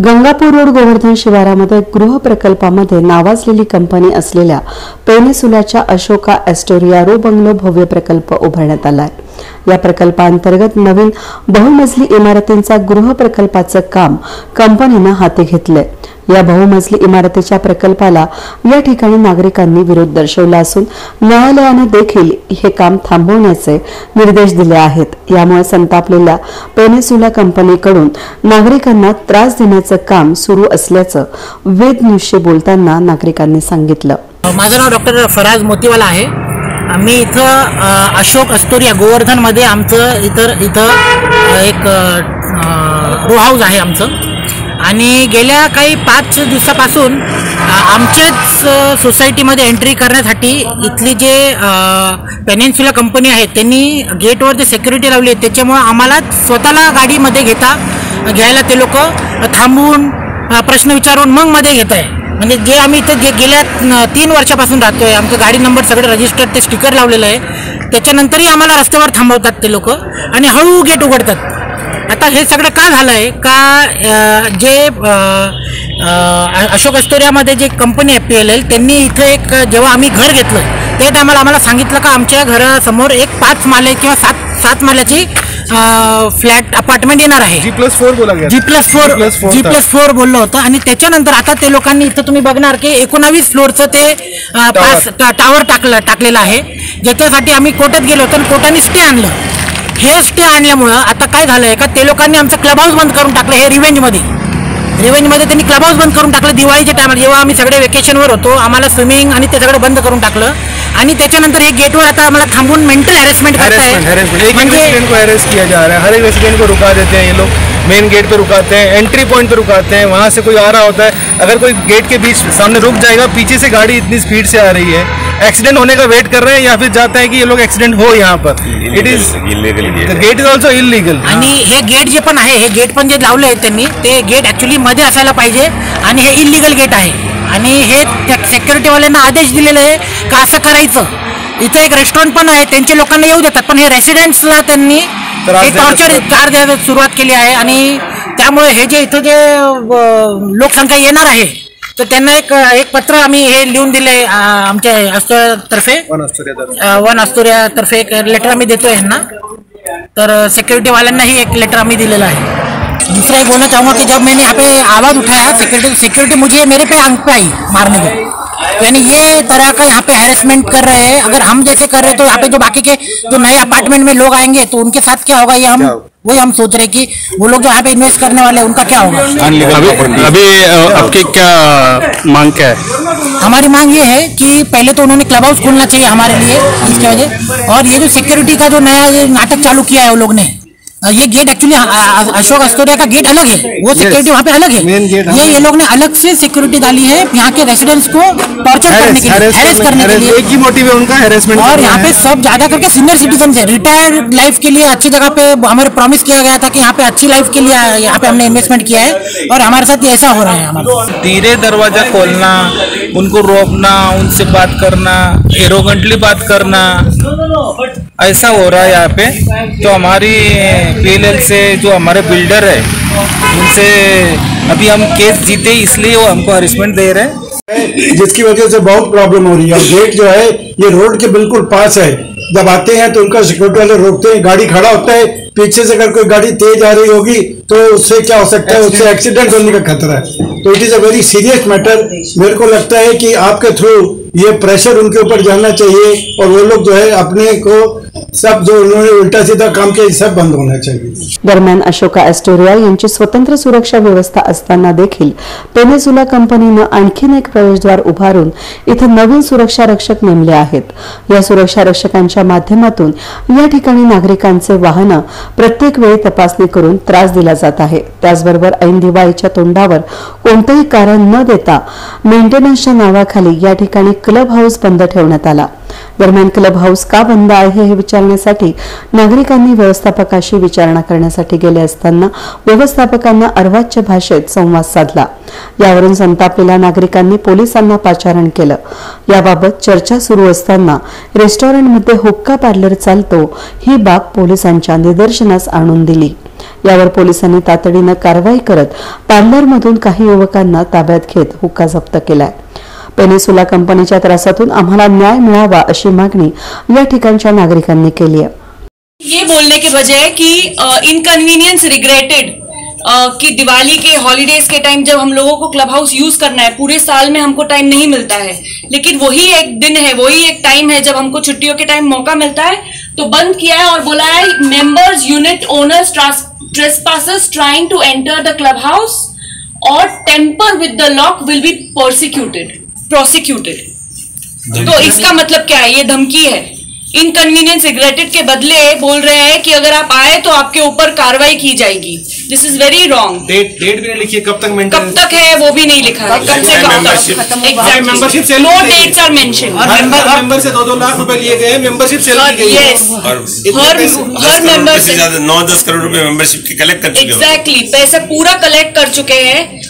Gangapur road Govardhan शिवारामध्ये गृह प्रकल्पामध्ये नावाजलेली company असलेल्या पेनिसुलाच्या अशोका एस्टोरिया रो बंगलो भव्य प्रकल्प उभारण्यात आला आहे। या प्रकल्पांतर्गत नवीन बहुमजली इमारतींचा गृह प्रकल्पाचं काम कंपनीने हाती घेतलंय। या बहुमजली इमारतीच्या प्रकल्पाला या ठिकाणी नागरिकांनी विरोध दर्शवला असून न्यायालयाने देखील हे काम थांबवण्याचे निर्देश दिले आहेत। यामुळे संतापलेल्या पेनिसुला कंपनीकडून नागरिकांना त्रास देण्याचं काम सुरू असल्याचं वेद न्यूजशी बोलताना नागरिकांनी सांगितलं। माझं नाव डॉक्टर फराज मोतीवाला आहे। मी इथं अशोक एस्टोरिया गोवर्धन मध्ये आमचं इथं एक रो हाऊस आहे आमचं, आणि गेल्या काही 5 दिवसापासून आमच्याच सोसायटीमध्ये एंट्री करण्यासाठी इथली जे पेनिन्सुला कंपनी आहे त्यांनी गेटवर जे सिक्युरिटी लावली आहे त्याच्यामुळे आम्हाला स्वतःला गाडीमध्ये घ्यायला ते लोक थांबवून प्रश्न विचारून मग मध्ये घेत आहे। म्हणजे जे आम्ही इथं गेल्या 3 वर्षापासून राहतोय, आमचं गाडी नंबर सगळे रजिस्टर्ड ते स्टिकर लावलेलं आहे, त्याच्यानंतरही आम्हाला रस्त्यावर थांबवतात ते लोक आणि हळू गेट उघडतात। आता हे सगळं का झालं आहे का जे अशोक एस्टोरियामध्ये जे कंपनी आहे PLL त्यांनी इथं एक जेव्हा आम्ही घर घेतलं ते टायमाला आम्हाला सांगितलं का आमच्या घरासमोर एक 5 माले किंवा 7 माल्याची फ्लॅट अपार्टमेंट येणार आहे। G+4 बोला गया, G+4 बोललं होतं। आणि त्याच्यानंतर आता ते लोकांनी इथं तुम्ही बघणार की 19 फ्लोअरचं ते टावर टाकलेलं आहे, ज्याच्यासाठी आम्ही कोर्टात गेलो होतो आणि कोर्टाने स्टे आणलं। हे स्टे आणल्यामुळं आता काय झालंय का ते लोकांनी आमचं क्लब हाऊस बंद करून टाकलं। हे रिवेंजमध्ये त्यांनी क्लब हाऊस बंद करून टाकलं। दिवाळीच्या टायमाला जेव्हा आम्ही सगळे वेकेशनवर होतो आम्हाला स्विमिंग आणि ते सगळं बंद करून टाकलं, आणि त्याच्यानंतर हे गेटवर आता आम्हाला थांबून मेंटल हॅरेसमेंट करताय। रेसिडेंट को हरेस किया जा रहा है, हर एक रेसिडेंट को रुका देते हैं ये लोग, मेन गेट पे रुकाते हैं, एंट्री पॉइंट पे रुकाते हैं। वहाँ से कोई आ रहा होता है, अगर कोई गेट के बीच सामने रुक जाएगा, पीछे से गाड़ी इतनी स्पीड से आ रही है, एक्सीडेंट होने का वेट कर रहे हैं या फिर जाता है कि ये लोग एक्सीडेंट हो यहाँ पर। It is illegal, gate is also illegal. आणि हे गेट जे पण आहे, हे गेट पण जे लावले आहे त्यांनी, ते गेट ऍक्च्युली मध्ये असायला पाहिजे आणि हे इलीगल गेट आहे। आणि हे सिक्युरिटीवाल्यांना आदेश दिलेले आहे का असं करायचं। इथं एक रेस्टॉरंट पण आहे, त्यांच्या लोकांना येऊ देतात, पण हे रेसिडेंट्सला त्यांनी टॉर्चर द्यायला सुरुवात केली आहे। आणि त्यामुळे हे जे इथं जे लोकसंख्या येणार आहे तर त्यांना एक पत्र आम्ही हे लिहून दिले आमच्या तर्फे, वन एस्टोरियातर्फे एक लेटर आम्ही देतोय ह्यांना। तर सिक्योरिटी वाल्यांनाही एक लेटर आम्ही दिलेला है। दूसरा ये बोलना चाहूँगा कि जब मैंने यहाँ पे आवाज़ उठाया सिक्योरिटी मुझे मेरे पे आंख पे आई मारने को, यानी ये तरह का यहाँ पे हैरेसमेंट कर रहे हैं। अगर हम जैसे कर रहे हैं तो यहाँ पे जो बाकी के जो नए अपार्टमेंट में लोग आएंगे तो उनके साथ क्या होगा, ये वही हम सोच रहे कि वो लोग जो यहाँ पे इन्वेस्ट करने वाले हैं उनका क्या होगा। अभी आपकी क्या मांग क्या है? हमारी मांग ये है कि पहले तो उन्होंने क्लब हाउस खोलना चाहिए हमारे लिए इसकी वजह, और ये जो सिक्योरिटी का जो नया नाटक चालू किया है वो लोग ने, ये गेट एक्चुअली अशोक एस्टोरिया का गेट अलग है, वो सिक्योरिटी वहाँ पे अलग है। ये लोग ने अलग से सिक्योरिटी डाली है यहाँ के रेसिडेंट्स को टॉर्चर करने के लिए, हैरेस करने के लिए। एक ही मोटिव है उनका, हैरेसमेंट। और यहाँ पे सब ज्यादा करके सीनियर सिटीजन है, रिटायर्ड लाइफ के लिए अच्छी जगह पे हमारे प्रॉमिस किया गया था कि यहाँ पे अच्छी लाइफ के लिए यहाँ पे हमने इन्वेस्टमेंट किया है, और हमारे साथ ऐसा हो रहा है। हमारा धीरे दरवाजा खोलना, उनको रोकना, उनसे बात करना, एरोगेंटली बात करना, ऐसा हो रहा है यहाँ पे। तो हमारी PLL से जो हमारे बिल्डर है उनसे अभी हम केस जीते इसलिए वो हमको हरेसमेंट दे रहे हैं, जिसकी वजह से बहुत प्रॉब्लम हो रही है। गेट जो है ये रोड के बिल्कुल पास है, जब आते हैं तो उनका सिक्योरिटी वाले रोकते हैं, गाड़ी खड़ा होता है, पीछे से अगर कोई गाड़ी तेज आ रही होगी तो उससे क्या हो सकता है, उससे एक्सीडेंट होने का खतरा है। तो it is a very serious matter. मेरे को लगता है कि आपके थ्रू ये प्रेशर उनके ऊपर जाना चाहिए, और वो लोग जो है अपने को सब जो उन्होंने उल्टा सीधा काम किया सब बंद होना चाहिए। दरम्यान अशोका एस्टोरिया यांची स्वतंत्र सुरक्षा व्यवस्था असताना देखील पेनिसुला कंपनीनं आणखीन एक प्रवेशद्वार उभारून इथे नवीन सुरक्षा रक्षक नेमले आहेत। या सुरक्षा रक्षकांच्या माध्यमातून या ठिकाणी नागरिकांचे वाहनं प्रत्येक वेळी तपासणी करून त्रास दिला जात आहे। त्याचबरोबर ऐन दिवाळीच्या तोंडावर कोणतेही कारण न देता मेंटेनन्सच्या नावाखाली या ठिकाणी क्लब हाऊस बंद ठेवण्यात आला। दरम्यान क्लब हाऊस का बंद आहे हे विचारण्यासाठी नागरिकांनी व्यवस्थापकाशी विचारणा करण्यासाठी गेले असताना व्यवस्थापकांना अर्वाच्य भाषेत संवाद साधला। यावरून संतापलेल्या नागरिकांनी पोलिसांना पाचारण केलं। याबाबत चर्चा सुरू असताना रेस्टॉरंटमध्ये हुक्का पार्लर चालतो ही बाब पोलिसांच्या निदर्शनास आणून दिली। यावर पोलिसांनी तातडीनं कारवाई करत पार्लरमधून काही युवकांना ताब्यात घेत हुक्का जप्त केलाय. पेनेसुला कंपनीच्या त्रासातून आम्हाला न्याय मिळावा अशी मागणी या ठिकाणच्या नागरिकांनी केली आहे. ये बोलने के बजाय कि इनकन्वीनियंस रिग्रेटेड कि दिवाली के हॉलीडेज के टाइम जब हम लोगों को क्लब हाउस यूज करना है, पूरे साल में हमको टाइम नहीं मिलता है, लेकिन वही एक दिन है, वही एक टाइम है जब हमको छुट्टियों के टाइम मौका मिलता है, तो बंद किया है और बोला है members, unit owners, trespassers trying to enter the club house और tamper with the lock will be prosecuted. तो इसका मतलब क्या है? ये धमकी है. इनकन्वीनियंस रिग्रेटेड के बदले बोल रहे हैं कि अगर आप आए तो आपके ऊपर कार्रवाई की जाएगी. This is very wrong. Date भी नहीं लिखी है, कब तक है वो भी नहीं लिखा है. कब से मेंबरशिप से no dates are mention. Member से 2-2 लाख रुपए लिए गए, मेंबरशिप से हर मेंबर से 9-10 करोड़ रुपए मेंबरशिप की कलेक्ट कर चुके हैं. एग्जैक्टली, पैसा पूरा कलेक्ट कर चुके हैं.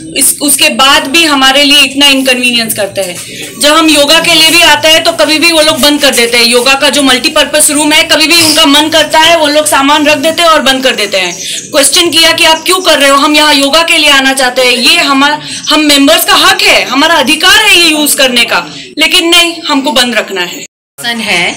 उसके बाद भी हमारे लिए इतना इनकन्वीनियंस करते हैं. जब हम योगा के लिए भी आते हैं तो कभी भी वो लोग बंद कर देते हैं. योगा का जो मल्टीपर्पज रूम है, कभी भी उनका मन करता है वो लोग सामान रख देते हैं और बंद कर देते हैं. क्वेश्चन किया कि आप क्यों कर रहे हो? हम यहाँ योगा के लिए आना चाहते हैं. ये हम मेंबर्स का हक है, हमारा अधिकार है ये यूज करने का, लेकिन नहीं, हमको बंद रखना है.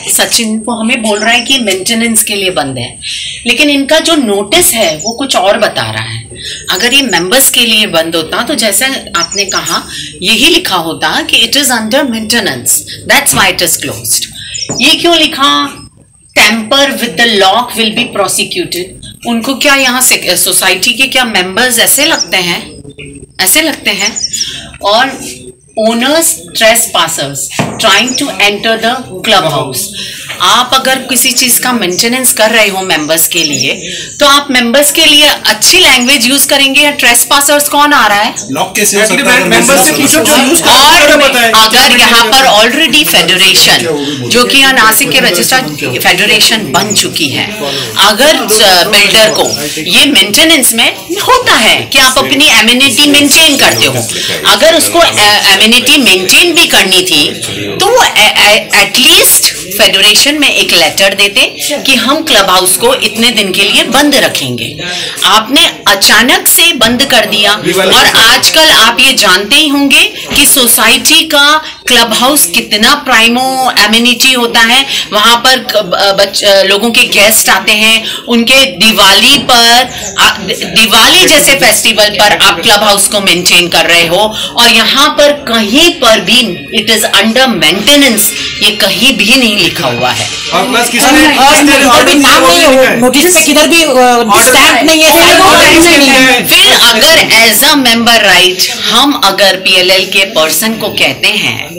सचिन वो हमें बोल रहा है कि मेंटेनेंस के लिए बंद है, लेकिन इनका जो नोटिस है वो कुछ और बता रहा है. अगर ये मेंबर्स के लिए बंद होता तो जैसे आपने कहा यही लिखा होता कि it is under maintenance, that's why it is closed. ये क्यों लिखा? Tamper with the lock will be prosecuted. उनको क्या यहाँ सोसाइटी के क्या मेंबर्स ऐसे लगते हैं? और owners trespassers trying to enter the club house. आप अगर किसी चीज का मेंटेनेंस कर रहे हो मेंबर्स के लिए, तो आप मेंबर्स के लिए अच्छी लैंग्वेज यूज करेंगे या ट्रेसपासर्स कौन आ रहा है? लॉक कैसे हो सकता है? और अगर यहाँ पर ऑलरेडी फेडरेशन, जो कि यहाँ नासिक के रजिस्टर्ड फेडरेशन बन चुकी है, अगर बिल्डर को ये मेंटेनेंस में होता है कि आप अपनी एमिनिटी मेंटेन करते हो, अगर उसको एमिनिटी मेंटेन भी करनी थी तो वो एटलीस्ट फेडरेशन में एक लेटर देते कि हम क्लब हाउस को इतने दिन के लिए बंद रखेंगे. आपने अचानक से बंद कर दिया. और आजकल आप ये जानते ही होंगे कि सोसाइटी का क्लब हाउस कितना प्राइमो एमिनिटी होता है. वहां पर लोगों के गेस्ट आते हैं, उनके दिवाली जैसे फेस्टिवल पर आप क्लब हाउस को मेंटेन कर रहे हो, और यहाँ पर कहीं पर भी इट इज अंडर मेंटेनेंस, ये कहीं भी नहीं लिखा हुआ है. और प्लस किसी ने नोटिस पे किधर भी स्टैम्प नहीं है. फिर अगर एज अ मेंबर राइट हम अगर पीएलएल के पर्सन को कहते हैं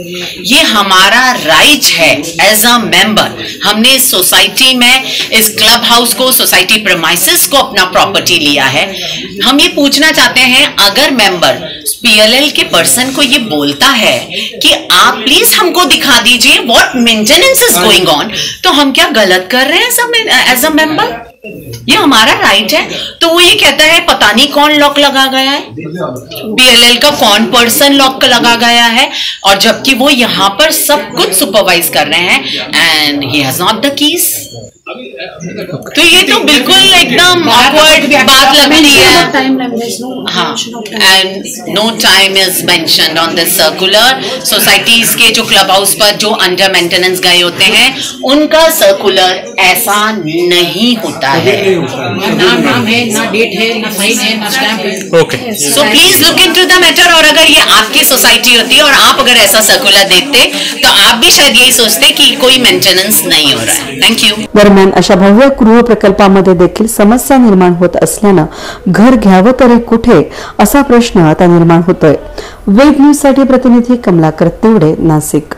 ये हमारा राइट है एज अ मेंबर, हमने इस सोसाइटी में इस क्लब हाउस को, सोसाइटी प्रेमाइसेस को अपना प्रॉपर्टी लिया है, हम ये पूछना चाहते हैं अगर मेंबर पीएलएल के पर्सन को ये बोलता है कि आप प्लीज हमको दिखा दीजिए what maintenance is going on, तो हम क्या गलत कर रहे हैं एज अ मेंबर? ये हमारा राइट है. तो वो ये कहता है पता नहीं कौन लॉक लगा गया है, पीएलएल का कौन पर्सन लॉक लगा गया है, और जबकि वो यहाँ पर सब कुछ सुपरवाइज कर रहे हैं and he has not the keys. तो ये तो बिल्कुल एकदम ऑकवर्ड बात लगती है. हाँ, and no time is mentioned on this circular. Societies के जो क्लब हाउस पर जो अंडर मेंटेनेंस गए होते हैं उनका सर्कुलर ऐसा नहीं होता है. नाम है, ना डेट है, ना साइन है, ना स्टैम्प है. Okay, so please look into the matter. और अगर ये आपकी सोसाइटी होती और आप अगर ऐसा सर्कुलर देखते तो आप भी शायद यही सोचते कि कोई मेंटेनेंस नहीं हो रहा है. Thank you. दरम्यान अशा भव्य गृह प्रकल्पामध्ये देखील समस्या निर्माण होत असल्यानं घर घ्यावं तरी कुठे असा प्रश्न आता निर्माण होतोय. वेब न्यूज साठी प्रतिनिधी कमलाकर तिवडे, नाशिक.